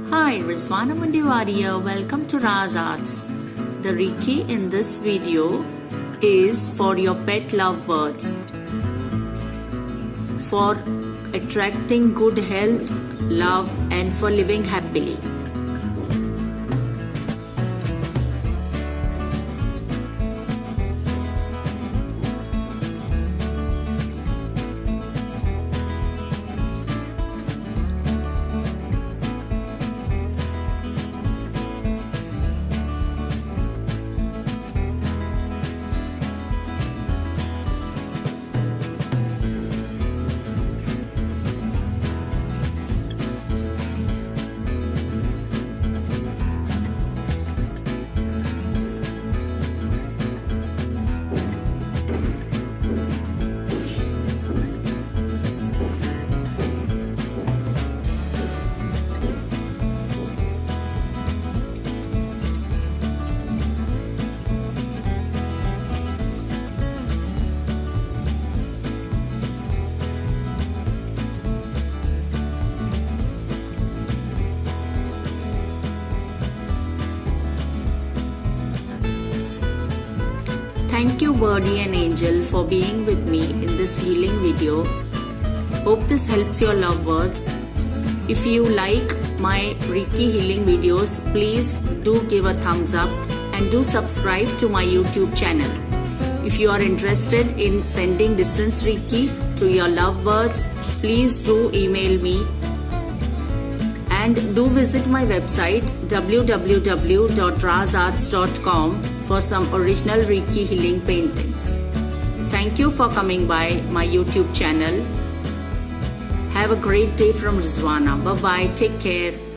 Hi, Rizwana Mundiwaria. Welcome to Raz Arts. The Reiki in this video is for your pet lovebirds. For attracting good health, love, and for living happily. Thank you Birdie and Angel for being with me in this healing video. Hope this helps your lovebirds. If you like my Reiki healing videos, please do give a thumbs up and do subscribe to my YouTube channel. If you are interested in sending distance Reiki to your lovebirds, please do email me. And do visit my website www.razarts.com for some original Reiki healing paintings. Thank you for coming by my YouTube channel. Have a great day from Rizwana. Bye bye. Take care.